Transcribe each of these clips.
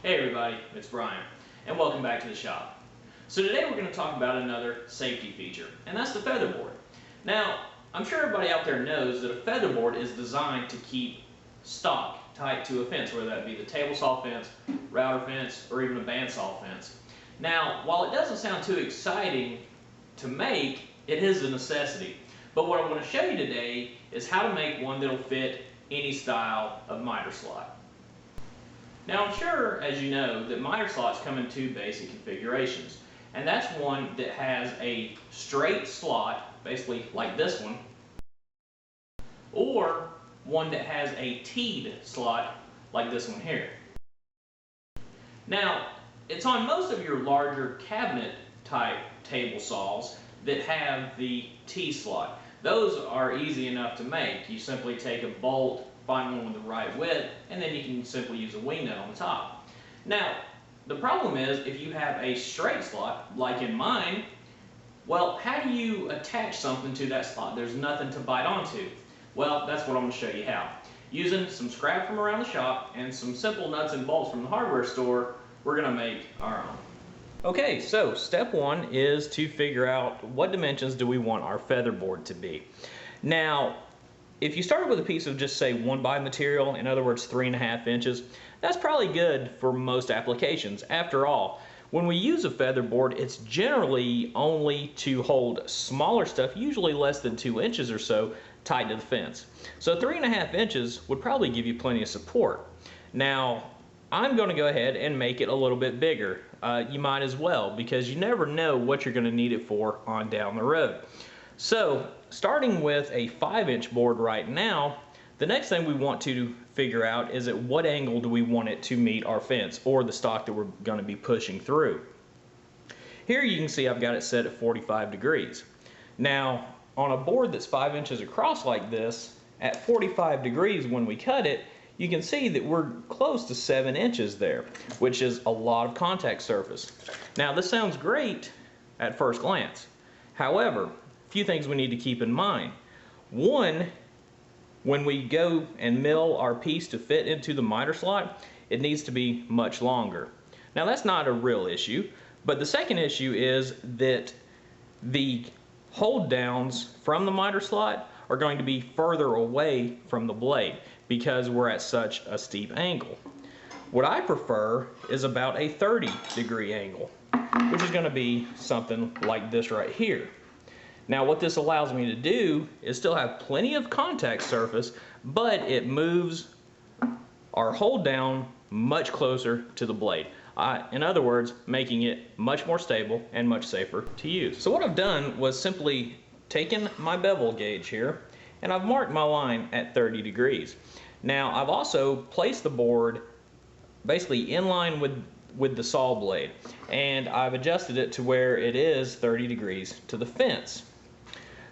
Hey everybody, it's Brian, and welcome back to the shop. So today we're going to talk about another safety feature, and that's the featherboard. Now, I'm sure everybody out there knows that a featherboard is designed to keep stock tight to a fence, whether that be the table saw fence, router fence, or even a bandsaw fence. Now, while it doesn't sound too exciting to make, it is a necessity. But what I want to show you today is how to make one that'll fit any style of miter slot. Now I'm sure, as you know, that miter slots come in two basic configurations. And that's one that has a straight slot, basically like this one, or one that has a teed slot like this one here. Now, it's on most of your larger cabinet type table saws that have the T slot. Those are easy enough to make. You simply take a bolt, find one with the right width, and then you can simply use a wing nut on the top. Now, the problem is if you have a straight slot, like in mine, well, how do you attach something to that slot? There's nothing to bite onto. Well, that's what I'm going to show you how. Using some scrap from around the shop and some simple nuts and bolts from the hardware store, we're going to make our own. Okay, so step one is to figure out what dimensions do we want our featherboard to be. Now, if you started with a piece of just say 1x material, in other words 3.5 inches, that's probably good for most applications. After all, when we use a featherboard, it's generally only to hold smaller stuff, usually less than 2 inches or so, tight to the fence. So 3.5 inches would probably give you plenty of support. Now, I'm going to go ahead and make it a little bit bigger. You might as well, because you never know what you're going to need it for on down the road. So, starting with a 5-inch board right now, the next thing we want to figure out is at what angle do we want it to meet our fence or the stock that we're going to be pushing through. Here you can see I've got it set at 45 degrees. Now, on a board that's 5 inches across like this, at 45 degrees when we cut it, you can see that we're close to 7 inches there, which is a lot of contact surface. Now, this sounds great at first glance. However, few things we need to keep in mind. One, when we go and mill our piece to fit into the miter slot, it needs to be much longer. Now that's not a real issue, but the second issue is that the hold downs from the miter slot are going to be further away from the blade because we're at such a steep angle. What I prefer is about a 30-degree angle, which is going to be something like this right here. Now what this allows me to do is still have plenty of contact surface, but it moves our hold down much closer to the blade. In other words, making it much more stable and much safer to use. So what I've done was simply taken my bevel gauge here and I've marked my line at 30 degrees. Now I've also placed the board basically in line with the saw blade, and I've adjusted it to where it is 30 degrees to the fence.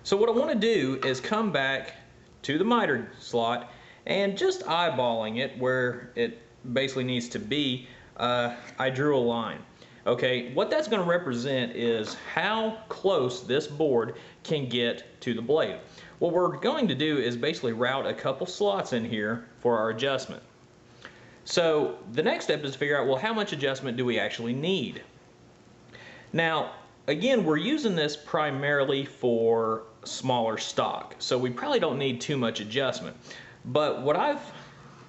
So what I want to do is come back to the miter slot and just eyeballing it where it basically needs to be, I drew a line. Okay, what that's going to represent is how close this board can get to the blade. What we're going to do is basically route a couple slots in here for our adjustment. So the next step is to figure out, well, how much adjustment do we actually need? Now, again, we're using this primarily for smaller stock, so we probably don't need too much adjustment. But what I've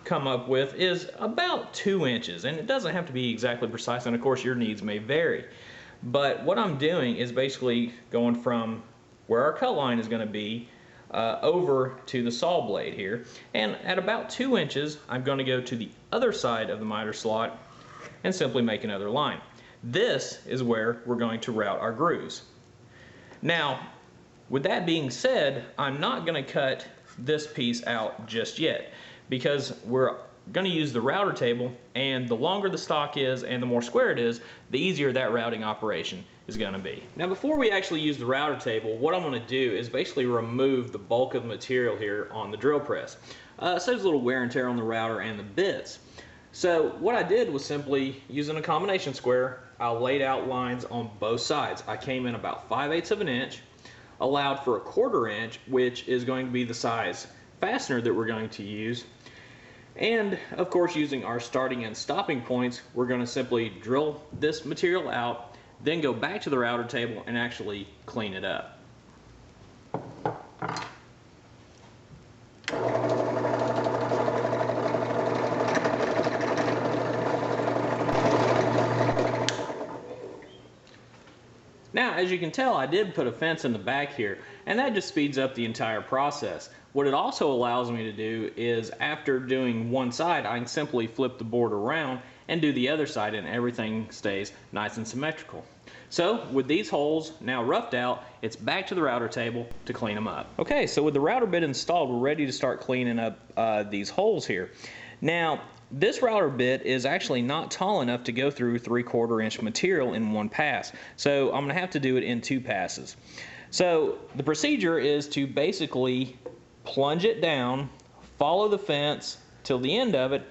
come up with is about 2 inches, and it doesn't have to be exactly precise, and of course your needs may vary. But what I'm doing is basically going from where our cut line is going to be over to the saw blade here, and at about 2 inches I'm going to go to the other side of the miter slot and simply make another line. This is where we're going to route our grooves. Now, with that being said, I'm not going to cut this piece out just yet because we're going to use the router table, and the longer the stock is and the more square it is, the easier that routing operation is going to be. Now before we actually use the router table, what I'm going to do is basically remove the bulk of the material here on the drill press. Saves a little wear and tear on the router and the bits. So what I did was simply, using a combination square, I laid out lines on both sides. I came in about 5/8 of an inch, allowed for 1/4 inch, which is going to be the size fastener that we're going to use, And of course, using our starting and stopping points, we're going to simply drill this material out, then go back to the router table and actually clean it up. Now, as you can tell, I did put a fence in the back here, and that just speeds up the entire process. What it also allows me to do is, after doing one side, I can simply flip the board around and do the other side, and everything stays nice and symmetrical. So, with these holes now roughed out, it's back to the router table to clean them up. Okay, so with the router bit installed, we're ready to start cleaning up these holes here. Now, this router bit is actually not tall enough to go through 3/4 inch material in one pass, so I'm going to have to do it in 2 passes. So the procedure is to basically plunge it down, follow the fence till the end of it,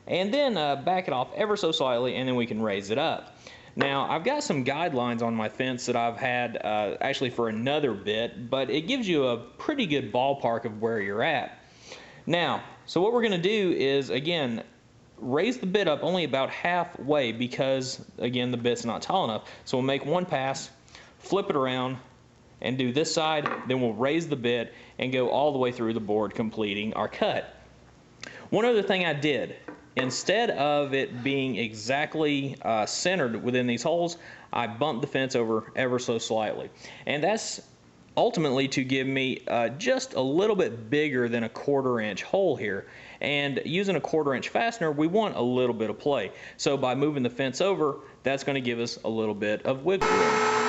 and then back it off ever so slightly, and then we can raise it up. Now, I've got some guidelines on my fence that I've had actually for another bit, but it gives you a pretty good ballpark of where you're at. Now, so what we're going to do is, again, raise the bit up only about halfway because, again, the bit's not tall enough. So we'll make one pass, flip it around, and do this side, then we'll raise the bit and go all the way through the board, completing our cut. One other thing I did, instead of it being exactly centered within these holes, I bumped the fence over ever so slightly. And that's ultimately to give me just a little bit bigger than a 1/4 inch hole here. And using a 1/4 inch fastener, we want a little bit of play. So by moving the fence over, that's going to give us a little bit of wiggle room.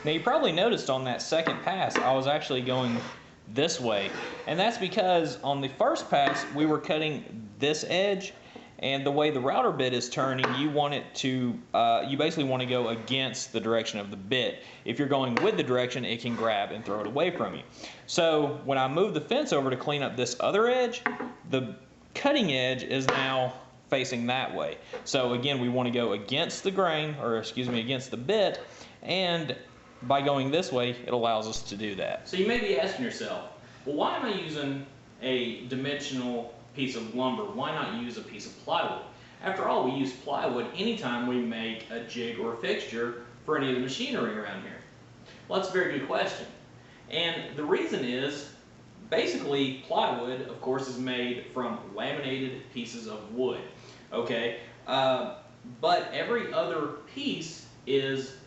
Now, you probably noticed on that second pass, I was actually going this way. And that's because on the first pass, we were cutting this edge, and the way the router bit is turning, you want it to, you basically want to go against the direction of the bit. If you're going with the direction, it can grab and throw it away from you. So when I move the fence over to clean up this other edge, the cutting edge is now facing that way. So again, we want to go against the grain, or excuse me, against the bit, and by going this way, it allows us to do that. So you may be asking yourself, well, why am I using a dimensional piece of lumber? Why not use a piece of plywood? After all, we use plywood anytime we make a jig or a fixture for any of the machinery around here. Well, that's a very good question. And the reason is, basically, plywood, of course, is made from laminated pieces of wood, okay? But every other piece is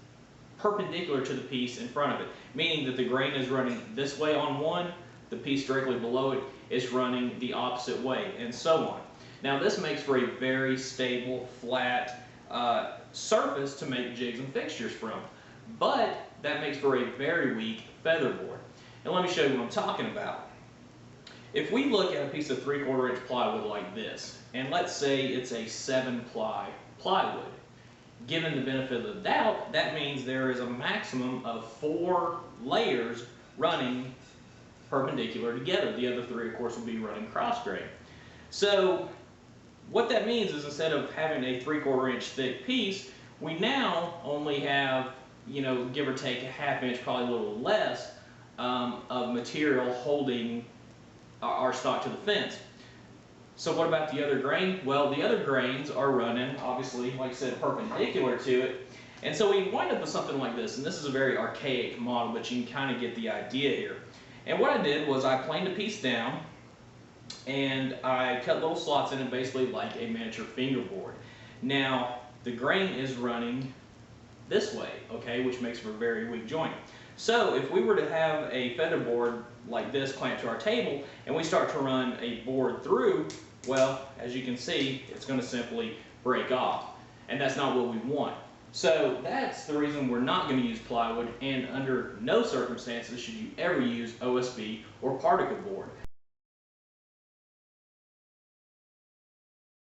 perpendicular to the piece in front of it, meaning that the grain is running this way on one, the piece directly below it is running the opposite way, and so on. Now, this makes for a very stable, flat surface to make jigs and fixtures from, but that makes for a very weak featherboard. And let me show you what I'm talking about. If we look at a piece of 3/4 inch plywood like this, and let's say it's a 7-ply plywood, given the benefit of the doubt, that means there is a maximum of 4 layers running perpendicular together. The other 3, of course, will be running cross grain. So what that means is, instead of having a 3/4 inch thick piece, we now only have, you know, give or take a 1/2 inch, probably a little less, of material holding our stock to the fence. So what about the other grain? Well, the other grains are running, obviously, like I said, perpendicular to it. And so we wind up with something like this. And this is a very archaic model, but you can kind of get the idea here. And what I did was I planed a piece down, and I cut little slots in it, basically like a miniature fingerboard. Now, the grain is running this way, okay, which makes for a very weak joint. So if we were to have a featherboard like this clamped to our table, and we start to run a board through, well, as you can see, it's going to simply break off. And that's not what we want. So that's the reason we're not going to use plywood, and under no circumstances should you ever use OSB or particle board.